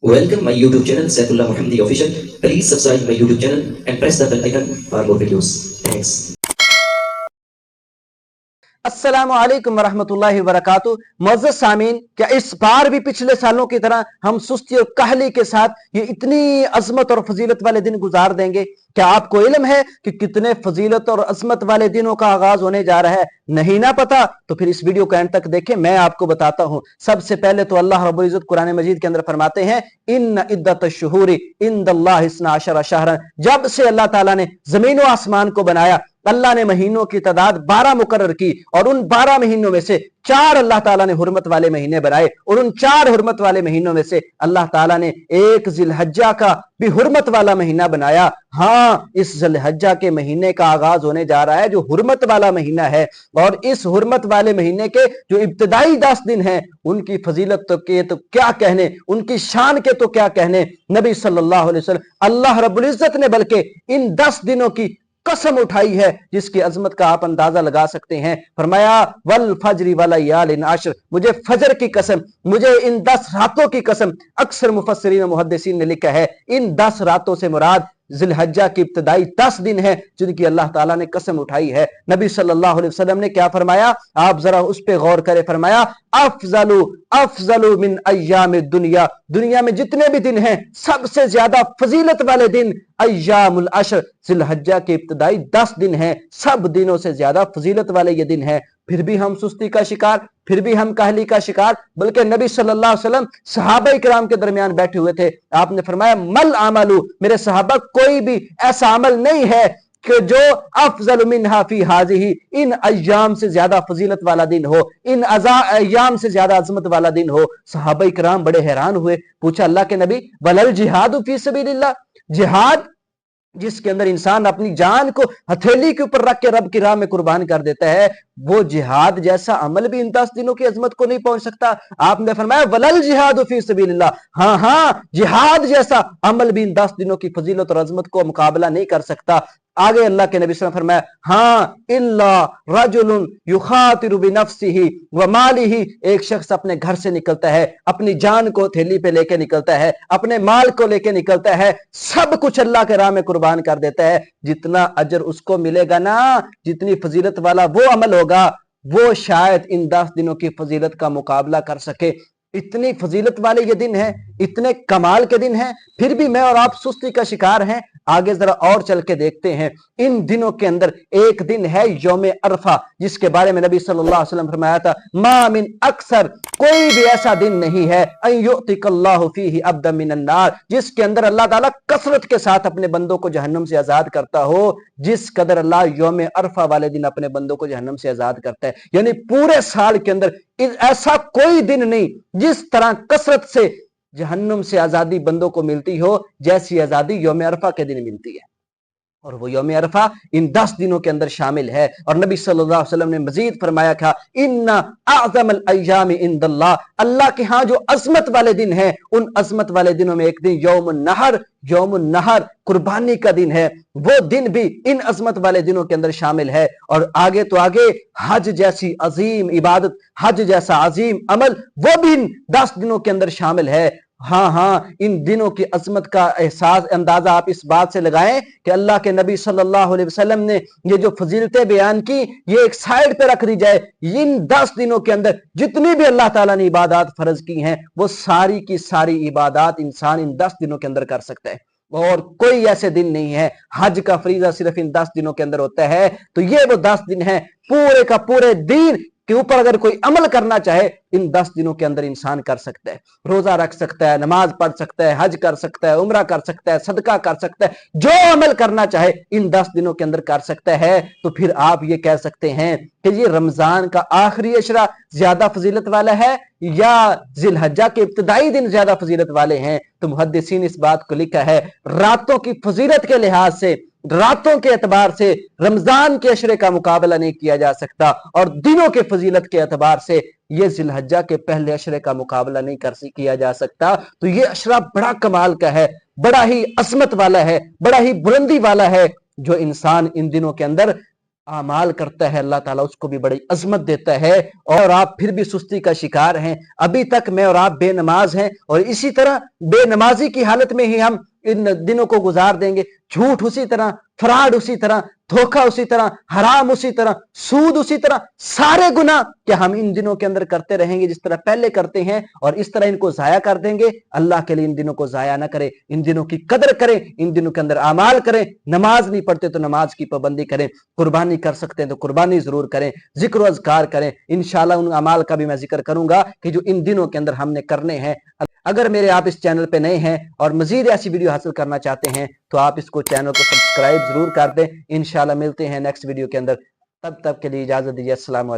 Welcome my YouTube channel Saifullah Muhammadi Official. Please subscribe my YouTube channel and press the bell icon for more videos. Thanks. अस्सलामुअलैकुम वरहमतुल्लाहि वबरकातुहू। मुअज़्ज़ज़ सामीन, क्या इस बार भी पिछले सालों की तरह हम सुस्ती और काहली के साथ ये इतनी अजमत और फजीलत वाले दिन गुजार देंगे? क्या आपको इल्म है कि कितने फजीलत और अजमत वाले दिनों का आगाज होने जा रहा है? नहीं ना पता तो फिर इस वीडियो को एंड तक देखें, मैं आपको बताता हूं। सबसे पहले तो अल्लाह रब्बुल इज्जत कुरान मजीद के अंदर फरमाते हैं, इन्न इद्दतुश्शुहूरि इंदल्लाहि इस्ना अशरा शहरन। जब से अल्लाह ताला ने जमीन और आसमान को बनाया, अल्लाह ने महीनों की तादाद 12 मुकर्रर की और उन 12 महीनों में से 4 अल्लाह ताला ने हुर्मत वाले महीने बनाए और उन 4 हुर्मत वाले महीनों में से अल्लाह ताला ने एक जिलहज्जा का भी हुर्मत वाला महीना बनाया। हाँ, इस जिलहज्जा के महीने का आगाज होने जा रहा है जो हुर्मत वाला महीना है, और इस हुर्मत वाले महीने के जो इब्तिदाई 10 दिन हैं उनकी फजीलत तो के तो क्या कहने, उनकी शान के तो क्या कहने। नबी सल्लल्लाहु अलैहि वसल्लम अल्लाह रब्बुल इज्जत ने बल्कि इन 10 दिनों की कसम उठाई है जिसकी अजमत का आप अंदाजा लगा सकते हैं। फरमाया वल फजरी वलयालिन अश्र, मुझे फजर की कसम, मुझे इन 10 रातों की कसम। अक्सर मुफस्सिरीन और मुहद्दिसीन ने लिखा है इन 10 रातों से मुराद जिलहज्जा की इब्तिदाई 10 दिन है जिनकी अल्लाह ताला ने कसम उठाई है। नबी सल्लल्लाहु अलैहि वसल्लम ने क्या फरमाया, आप जरा उस पे गौर करें। फरमाया अफजलु अफजलु मिन अय्याम दुनिया, दुनिया में जितने भी दिन हैं सबसे ज्यादा फजीलत वाले दिन अय्यामुल अश्र, जिलहज्जा के इब्तिदाई 10 दिन हैं, सब दिनों से ज्यादा फजीलत वाले ये दिन हैं। फिर भी हम सुस्ती का शिकार, फिर भी हम काहली का शिकार। बल्कि नबी सल्लल्लाहु अलैहि वसल्लम सहाबा किराम के दरमियान बैठे हुए थे, आपने फरमाया मल अमलु, मेरे सहाबा कोई भी ऐसा अमल नहीं है कि जो अफजल मिनहा फी हाजिही, इन अय्याम से ज्यादा फजीलत वाला दिन हो, इन अय्याम से ज्यादा अजमत वाला दिन हो। सहाबा किराम बड़े हैरान हुए, पूछा अल्लाह के नबी वलल जिहादु फी सबीलिल्लाह, जिहाद जिसके अंदर इंसान अपनी जान को हथेली के ऊपर रख के रब की राह में कुर्बान कर देता है, वो जिहाद जैसा अमल भी इन 10 दिनों की अजमत को नहीं पहुंच सकता। आपने फरमाया वलल जिहाद फी सबीलिल्लाह, हाँ हाँ, जिहाद जैसा अमल भी इन 10 दिनों की फजीलत और अजमत को मुकाबला नहीं कर सकता। आगे अल्लाह के नबी सल्लल्लाहु अलैहि वसल्लम फरमाया हाँ इल्ला रजुलुन युखातिरु बिनफ्सिही व मालिही, एक शख्स अपने घर से निकलता है, अपनी जान को थैली पे लेके निकलता है, अपने माल को लेके निकलता है, सब कुछ अल्लाह के राह में कुर्बान कर देता है। जितना अजर उसको मिलेगा ना, जितनी फजीलत वाला वो अमल होगा, वो शायद इन 10 दिनों की फजीलत का मुकाबला कर सके। इतनी फजीलत वाले ये दिन है, इतने कमाल के दिन हैं, फिर भी मैं और आप सुस्ती का शिकार हैं। आगे जरा और चल के देखते हैं। इन दिनों के अंदर एक दिन है यौम अरफा, जिसके बारे में नबी सल्लल्लाहु अलैहि वसल्लम फरमाया था मा मिन अक्सर, कोई भी ऐसा दिन नहीं है अन युतिकल्लाहु फीही अब्दन मिनन नार, जिसके अंदर अल्लाह ताला कसरत के साथ अपने बंदों को जहन्नम से आजाद करता हो जिस कदर अल्लाह यौम अरफा वाले दिन अपने बंदों को जहन्नम से आजाद करता है। यानी पूरे साल के अंदर ऐसा कोई दिन नहीं जिस तरह कसरत से जहन्नुम से आजादी बंदों को मिलती हो जैसी आजादी यौम अरफा के दिन मिलती है। और वो यौम अरफा इन 10 दिनों के अंदर शामिल है। और नबी सल्लल्लाहु अलैहि वसल्लम ने मजीद फरमाया था इन्ना आज़मल अय्यामी इंदल्लाह, अल्लाह के यहाँ जो अजमत वाले दिन है उन अजमत वाले दिनों में एक दिन यौमुन नहर, यौमुन नहर कुर्बानी का दिन है, वो दिन भी इन अजमत वाले दिनों के अंदर शामिल है। और आगे तो आगे हज जैसी अजीम इबादत, हज जैसा अजीम अमल वो भी इन 10 दिनों के अंदर शामिल है। हाँ हाँ, इन दिनों की अजमत का एहसास अंदाजा आप इस बात से लगाएं कि अल्लाह के नबी सल्लल्लाहु अलैहि वसल्लम ने ये जो फजीलतें बयान की ये एक साइड पे रख दी जाए। इन 10 दिनों के अंदर जितनी भी अल्लाह ताला ने इबादत फर्ज की हैं वो सारी की सारी इबादत इंसान इन 10 दिनों के अंदर कर सकता है, और कोई ऐसे दिन नहीं है। हज का फरीजा सिर्फ इन 10 दिनों के अंदर होता है, तो ये वो 10 दिन है पूरे का पूरे दिन के ऊपर अगर कोई अमल करना चाहे इन 10 दिनों के अंदर इंसान कर सकता है। रोजा रख सकता है, नमाज पढ़ सकता है, हज कर सकता है, उम्रा कर सकता है, सदका कर सकता है, जो अमल करना चाहे इन 10 दिनों के अंदर कर सकता है। तो फिर आप ये कह सकते हैं कि ये रमजान का आखिरी अशरा ज्यादा फजीलत वाला है या जिलहज्जा के इब्तिदाई दिन ज्यादा फजीलत वाले हैं? तो मुहद्दिसीन इस बात को लिखा है रातों की फजीलत के लिहाज से, रातों के एतबार से रमजान के अशरे का मुकाबला नहीं किया जा सकता, और दिनों के फजीलत के एतबार से ये जिलहज्जा के पहले अशरे का मुकाबला नहीं किया जा सकता। तो ये अशरा बड़ा कमाल का है, बड़ा ही अजमत वाला है, बड़ा ही बुलंदी वाला है, जो इंसान इन दिनों के अंदर आमाल करता है, अल्लाह ताला उसको भी बड़ी अजमत देता है। और आप फिर भी सुस्ती का शिकार हैं, अभी तक मैं और आप बेनमाज हैं, और इसी तरह बेनमाजी की हालत में ही हम इन दिनों को गुजार देंगे। झूठ उसी तरह, फ्रॉड उसी तरह, धोखा उसी तरह, हराम उसी तरह, सूद उसी तरह, सारे गुनाह क्या हम इन दिनों के अंदर करते रहेंगे जिस तरह पहले करते हैं, और इस तरह इनको जाया कर देंगे। अल्लाह के लिए इन दिनों को जाया ना करें, इन दिनों की कदर करें, इन दिनों के अंदर आमाल करें। नमाज नहीं पढ़ते तो नमाज की पाबंदी करें, कुर्बानी कर सकते हैं तो कुर्बानी जरूर करें, जिक्र व अज़कार करें। इंशाल्लाह उन अमाल का भी मैं जिक्र करूंगा कि जो इन दिनों के अंदर हमने करने हैं। अगर मेरे आप इस चैनल पे नए हैं और मजीद ऐसी वीडियो हासिल करना चाहते हैं तो आप इसको चैनल को सब्सक्राइब जरूर कर दें। इंशाल्लाह मिलते हैं नेक्स्ट वीडियो के अंदर, तब तक के लिए इजाजत दीजिए। अस्सलाम वालेकुम।